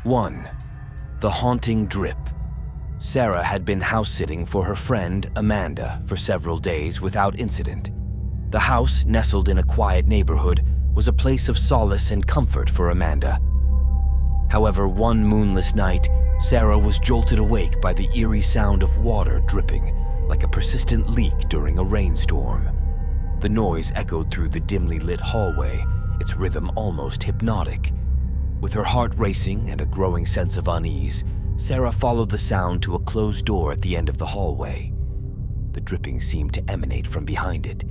1. The haunting drip. Sarah had been house-sitting for her friend, Amanda, for several days without incident. The house, nestled in a quiet neighborhood, was a place of solace and comfort for Amanda. However, one moonless night, Sarah was jolted awake by the eerie sound of water dripping, like a persistent leak during a rainstorm. The noise echoed through the dimly lit hallway, its rhythm almost hypnotic. With her heart racing and a growing sense of unease, Sarah followed the sound to a closed door at the end of the hallway. The dripping seemed to emanate from behind it.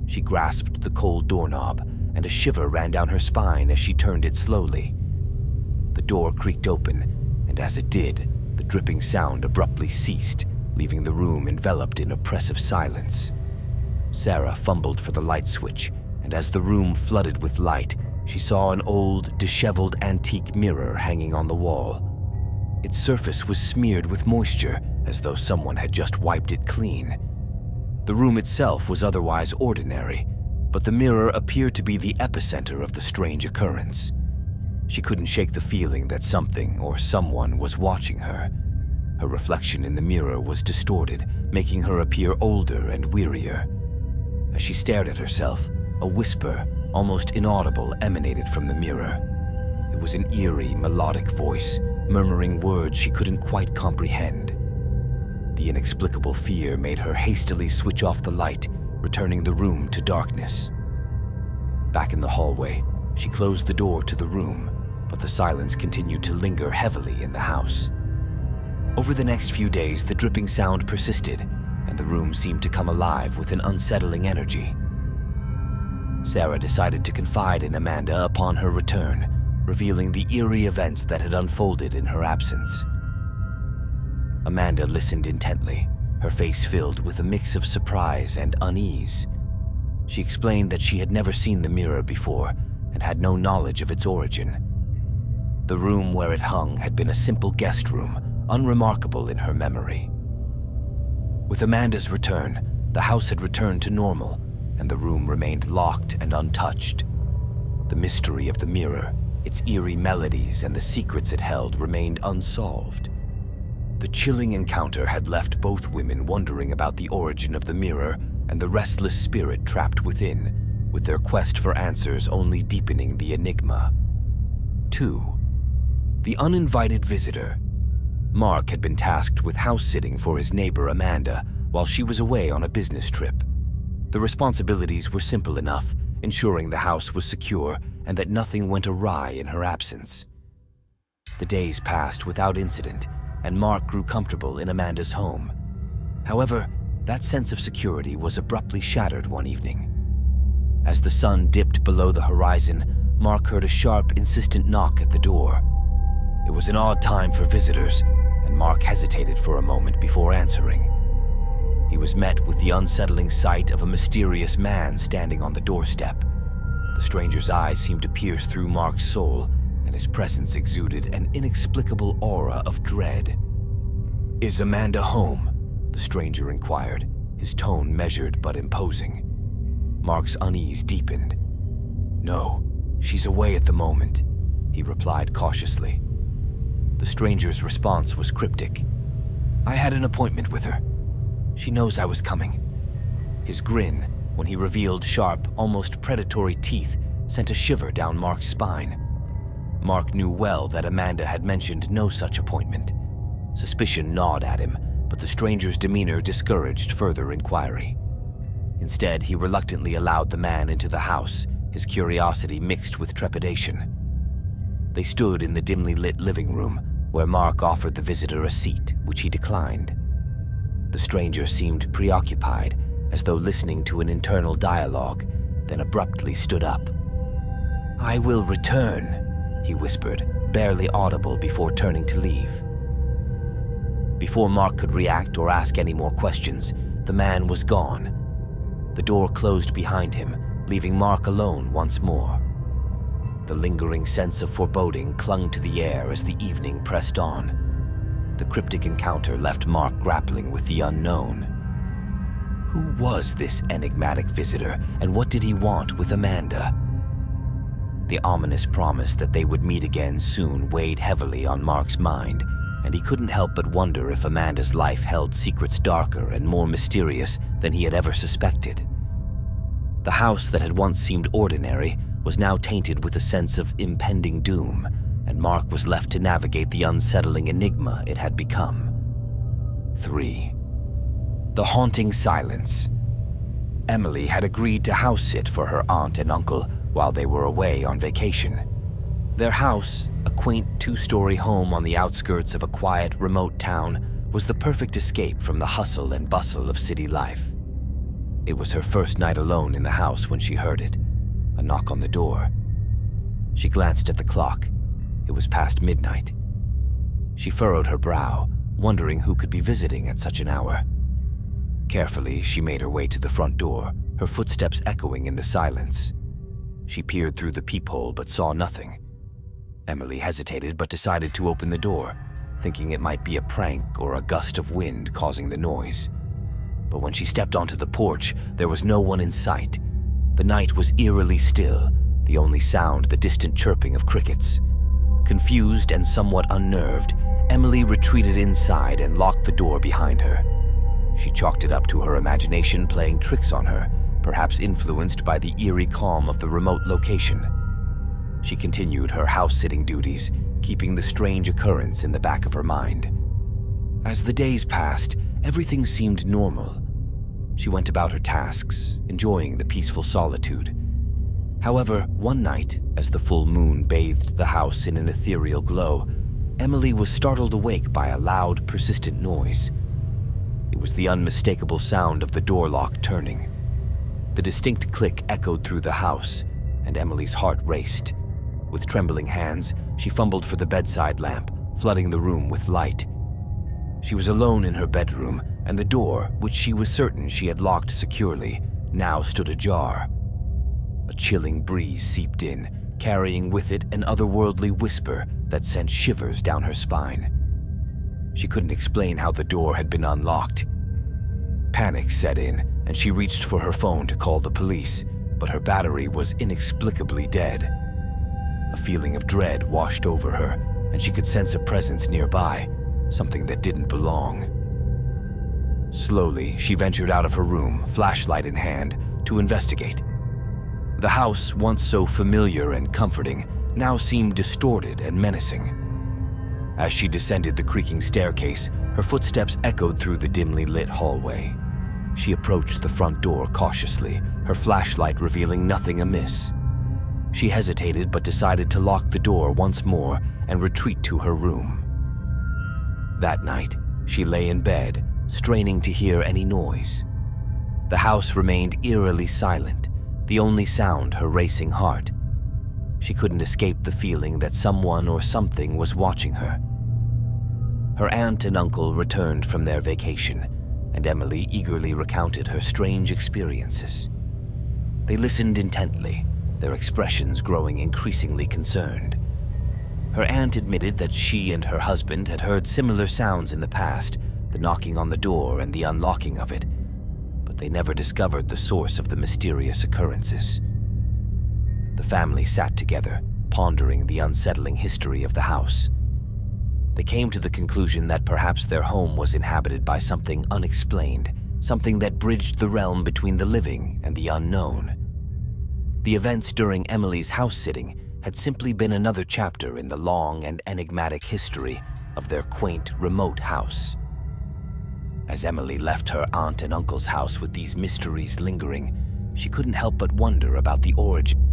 She grasped the cold doorknob, and a shiver ran down her spine as she turned it slowly. The door creaked open, and as it did, the dripping sound abruptly ceased, leaving the room enveloped in oppressive silence. Sarah fumbled for the light switch, and as the room flooded with light, she saw an old, disheveled antique mirror hanging on the wall. Its surface was smeared with moisture, as though someone had just wiped it clean. The room itself was otherwise ordinary, but the mirror appeared to be the epicenter of the strange occurrence. She couldn't shake the feeling that something or someone was watching her. Her reflection in the mirror was distorted, making her appear older and wearier. As she stared at herself, a whisper, almost inaudible, emanated from the mirror. It was an eerie, melodic voice, murmuring words she couldn't quite comprehend. The inexplicable fear made her hastily switch off the light, returning the room to darkness. Back in the hallway, she closed the door to the room, but the silence continued to linger heavily in the house. Over the next few days, the dripping sound persisted, and the room seemed to come alive with an unsettling energy. Sarah decided to confide in Amanda upon her return, revealing the eerie events that had unfolded in her absence. Amanda listened intently, her face filled with a mix of surprise and unease. She explained that she had never seen the mirror before and had no knowledge of its origin. The room where it hung had been a simple guest room, unremarkable in her memory. With Amanda's return, the house had returned to normal, and the room remained locked and untouched. The mystery of the mirror, its eerie melodies, and the secrets it held remained unsolved. The chilling encounter had left both women wondering about the origin of the mirror and the restless spirit trapped within, with their quest for answers only deepening the enigma. 2. The uninvited visitor. Mark had been tasked with house-sitting for his neighbor Amanda while she was away on a business trip. The responsibilities were simple enough, ensuring the house was secure and that nothing went awry in her absence. The days passed without incident, and Mark grew comfortable in Amanda's home. However, that sense of security was abruptly shattered one evening. As the sun dipped below the horizon, Mark heard a sharp, insistent knock at the door. It was an odd time for visitors, and Mark hesitated for a moment before answering. He was met with the unsettling sight of a mysterious man standing on the doorstep. The stranger's eyes seemed to pierce through Mark's soul, and his presence exuded an inexplicable aura of dread. "Is Amanda home?" the stranger inquired, his tone measured but imposing. Mark's unease deepened. "No, she's away at the moment," he replied cautiously. The stranger's response was cryptic. "I had an appointment with her. She knows I was coming." His grin, when he revealed sharp, almost predatory teeth, sent a shiver down Mark's spine. Mark knew well that Amanda had mentioned no such appointment. Suspicion gnawed at him, but the stranger's demeanor discouraged further inquiry. Instead, he reluctantly allowed the man into the house, his curiosity mixed with trepidation. They stood in the dimly lit living room, where Mark offered the visitor a seat, which he declined. The stranger seemed preoccupied, as though listening to an internal dialogue, then abruptly stood up. "I will return," he whispered, barely audible before turning to leave. Before Mark could react or ask any more questions, the man was gone. The door closed behind him, leaving Mark alone once more. The lingering sense of foreboding clung to the air as the evening pressed on. The cryptic encounter left Mark grappling with the unknown. Who was this enigmatic visitor, and what did he want with Amanda? The ominous promise that they would meet again soon weighed heavily on Mark's mind, and he couldn't help but wonder if Amanda's life held secrets darker and more mysterious than he had ever suspected. The house that had once seemed ordinary was now tainted with a sense of impending doom, and Mark was left to navigate the unsettling enigma it had become. 3. The haunting silence. Emily had agreed to house sit for her aunt and uncle while they were away on vacation. Their house, a quaint two-story home on the outskirts of a quiet, remote town, was the perfect escape from the hustle and bustle of city life. It was her first night alone in the house when she heard it, a knock on the door. She glanced at the clock. It was past midnight. She furrowed her brow, wondering who could be visiting at such an hour. Carefully, she made her way to the front door, her footsteps echoing in the silence. She peered through the peephole but saw nothing. Emily hesitated but decided to open the door, thinking it might be a prank or a gust of wind causing the noise. But when she stepped onto the porch, there was no one in sight. The night was eerily still, the only sound the distant chirping of crickets. Confused and somewhat unnerved, Emily retreated inside and locked the door behind her. She chalked it up to her imagination playing tricks on her, perhaps influenced by the eerie calm of the remote location. She continued her house-sitting duties, keeping the strange occurrence in the back of her mind. As the days passed, everything seemed normal. She went about her tasks, enjoying the peaceful solitude. However, one night, as the full moon bathed the house in an ethereal glow, Emily was startled awake by a loud, persistent noise. It was the unmistakable sound of the door lock turning. The distinct click echoed through the house, and Emily's heart raced. With trembling hands, she fumbled for the bedside lamp, flooding the room with light. She was alone in her bedroom, and the door, which she was certain she had locked securely, now stood ajar. A chilling breeze seeped in, carrying with it an otherworldly whisper that sent shivers down her spine. She couldn't explain how the door had been unlocked. Panic set in, and she reached for her phone to call the police, but her battery was inexplicably dead. A feeling of dread washed over her, and she could sense a presence nearby, something that didn't belong. Slowly, she ventured out of her room, flashlight in hand, to investigate. The house, once so familiar and comforting, now seemed distorted and menacing. As she descended the creaking staircase, her footsteps echoed through the dimly lit hallway. She approached the front door cautiously, her flashlight revealing nothing amiss. She hesitated but decided to lock the door once more and retreat to her room. That night, she lay in bed, straining to hear any noise. The house remained eerily silent, the only sound her racing heart. She couldn't escape the feeling that someone or something was watching her. Her aunt and uncle returned from their vacation, and Emily eagerly recounted her strange experiences. They listened intently, their expressions growing increasingly concerned. Her aunt admitted that she and her husband had heard similar sounds in the past, the knocking on the door and the unlocking of it, but they never discovered the source of the mysterious occurrences. The family sat together, pondering the unsettling history of the house. They came to the conclusion that perhaps their home was inhabited by something unexplained, something that bridged the realm between the living and the unknown. The events during Emily's house-sitting had simply been another chapter in the long and enigmatic history of their quaint, remote house. As Emily left her aunt and uncle's house with these mysteries lingering, she couldn't help but wonder about the origin